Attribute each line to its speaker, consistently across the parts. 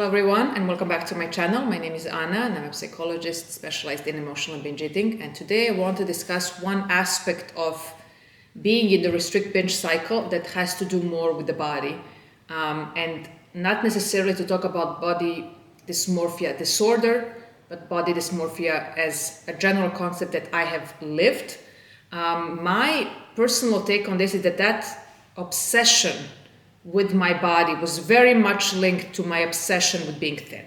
Speaker 1: Hello everyone and welcome back to my channel. My name is Anna and I'm a psychologist specialized in emotional binge eating, and today I want to discuss one aspect of being in the restrict binge cycle that has to do more with the body, and not necessarily to talk about body dysmorphia disorder, but body dysmorphia as a general concept that I have lived. My personal take on this is that obsession with my body was very much linked to my obsession with being thin.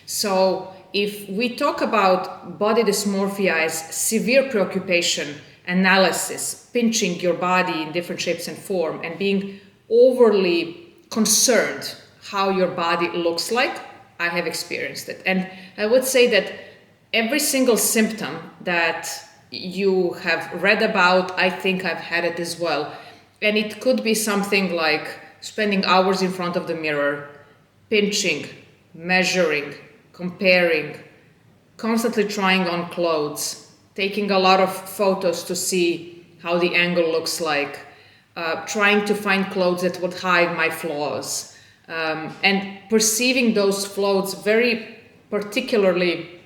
Speaker 1: So if we talk about body dysmorphia as severe preoccupation, analysis, pinching your body in different shapes and form, and being overly concerned how your body looks like, I have experienced it. And I would say that every single symptom that you have read about, I think I've had it as well. And it could be something like spending hours in front of the mirror, pinching, measuring, comparing, constantly trying on clothes, taking a lot of photos to see how the angle looks like, trying to find clothes that would hide my flaws, and perceiving those flaws very particularly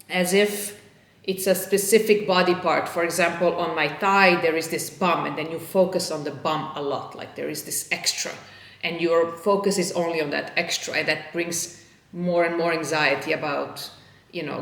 Speaker 1: as if it's a specific body part. For example, on my thigh, there is this bump, and then you focus on the bump a lot, like there is this extra, and your focus is only on that extra, and that brings more and more anxiety about,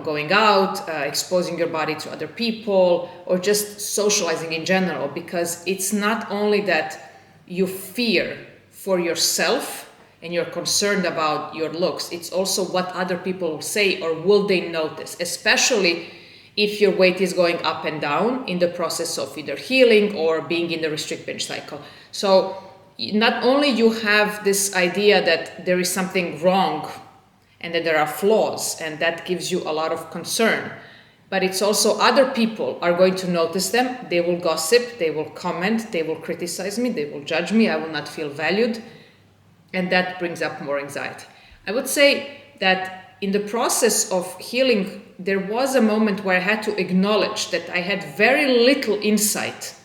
Speaker 1: going out, exposing your body to other people, or just socializing in general, because it's not only that you fear for yourself and you're concerned about your looks, it's also what other people will say or will they notice, especially if your weight is going up and down in the process of either healing or being in the restrict binge cycle. So not only you have this idea that there is something wrong and that there are flaws, and that gives you a lot of concern, but it's also other people are going to notice them. They will gossip, they will comment, they will criticize me, they will judge me, I will not feel valued, and that brings up more anxiety. I would say that in the process of healing, there was a moment where I had to acknowledge that I had very little insight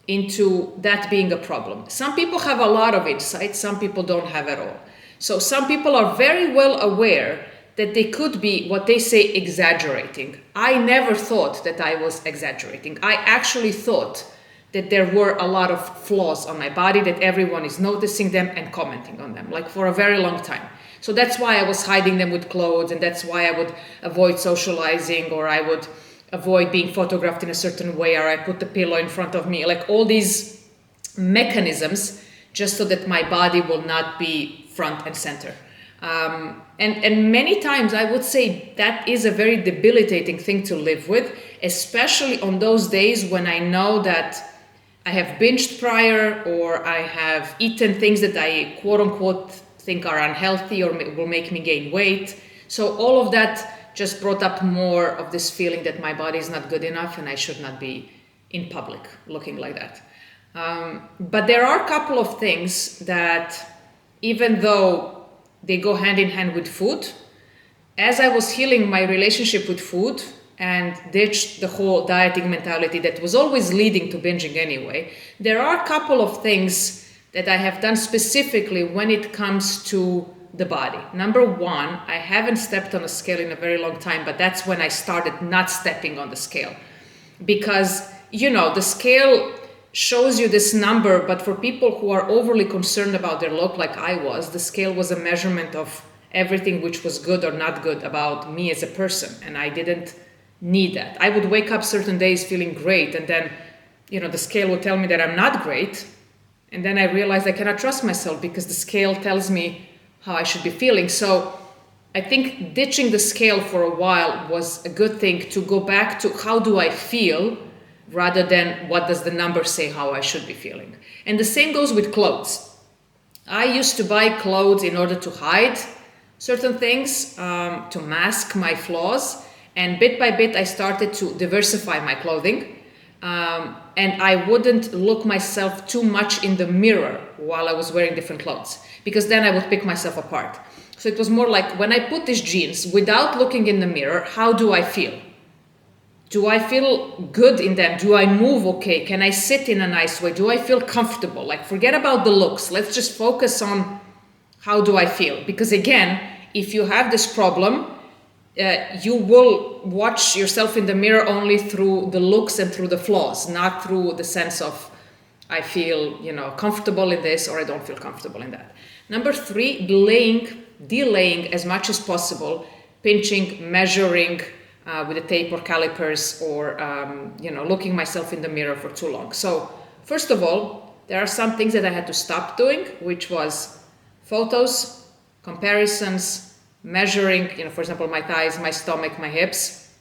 Speaker 1: into that being a problem. Some people have a lot of insight, some people don't have at all. So some people are very well aware that they could be, what they say, exaggerating. I never thought that I was exaggerating. I actually thought that there were a lot of flaws on my body, that everyone is noticing them and commenting on them, like for a very long time. So that's why I was hiding them with clothes, and that's why I would avoid socializing, or I would avoid being photographed in a certain way, or I put the pillow in front of me, like all these mechanisms just so that my body will not be front and center. And many times I would say that is a very debilitating thing to live with, especially on those days when I know that I have binged prior, or I have eaten things that I quote unquote think are unhealthy or will make me gain weight. So all of that just brought up more of this feeling that my body is not good enough and I should not be in public looking like that. But there are a couple of things that, even though they go hand in hand with food, as I was healing my relationship with food and ditched the whole dieting mentality that was always leading to binging anyway, there are a couple of things that I have done specifically when it comes to the body. Number one, I haven't stepped on a scale in a very long time, but that's when I started not stepping on the scale. Because, the scale shows you this number, but for people who are overly concerned about their look, like I was, the scale was a measurement of everything which was good or not good about me as a person, and I didn't need that. I would wake up certain days feeling great, and then, the scale would tell me that I'm not great. And then I realized I cannot trust myself because the scale tells me how I should be feeling. So I think ditching the scale for a while was a good thing, to go back to how do I feel rather than what does the number say how I should be feeling. And the same goes with clothes. I used to buy clothes in order to hide certain things, to mask my flaws. And bit by bit, I started to diversify my clothing. And I wouldn't look myself too much in the mirror while I was wearing different clothes, because then I would pick myself apart. So it was more like, when I put these jeans without looking in the mirror, how do I feel? Do I feel good in them? Do I move okay? Can I sit in a nice way? Do I feel comfortable? Like, forget about the looks. Let's just focus on how do I feel? Because again, if you have this problem, you will watch yourself in the mirror only through the looks and through the flaws, not through the sense of, I feel, comfortable in this or I don't feel comfortable in that. Number 3, delaying as much as possible, pinching, measuring with a tape or calipers, or, looking myself in the mirror for too long. So first of all, there are some things that I had to stop doing, which was photos, comparisons, measuring, for example, my thighs, my stomach, my hips,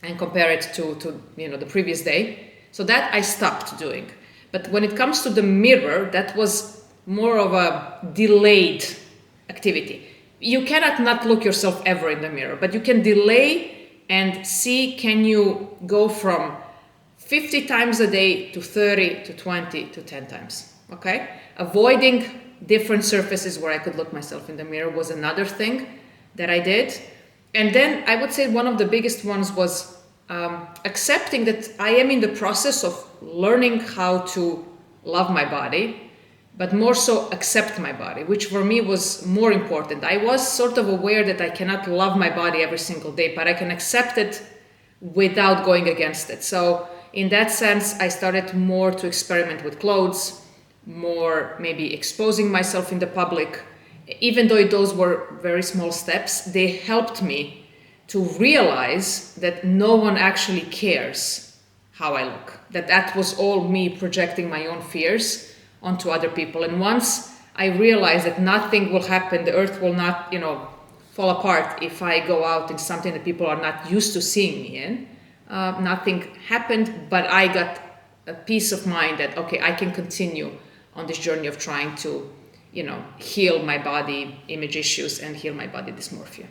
Speaker 1: and compare it to the previous day. So that I stopped doing. But when it comes to the mirror, that was more of a delayed activity. You cannot not look yourself ever in the mirror, but you can delay and see, can you go from 50 times a day to 30 to 20 to 10 times, okay? Avoiding different surfaces where I could look myself in the mirror was another thing that I did. And then I would say one of the biggest ones was accepting that I am in the process of learning how to love my body, but more so accept my body, which for me was more important. I was sort of aware that I cannot love my body every single day, but I can accept it without going against it. So in that sense, I started more to experiment with clothes, more maybe exposing myself in the public. Even though those were very small steps, they helped me to realize that no one actually cares how I look. That was all me projecting my own fears onto other people. And once I realized that nothing will happen, the earth will not, fall apart if I go out in something that people are not used to seeing me in, nothing happened, but I got a peace of mind that, okay, I can continue on this journey of trying to, heal my body image issues and heal my body dysmorphia.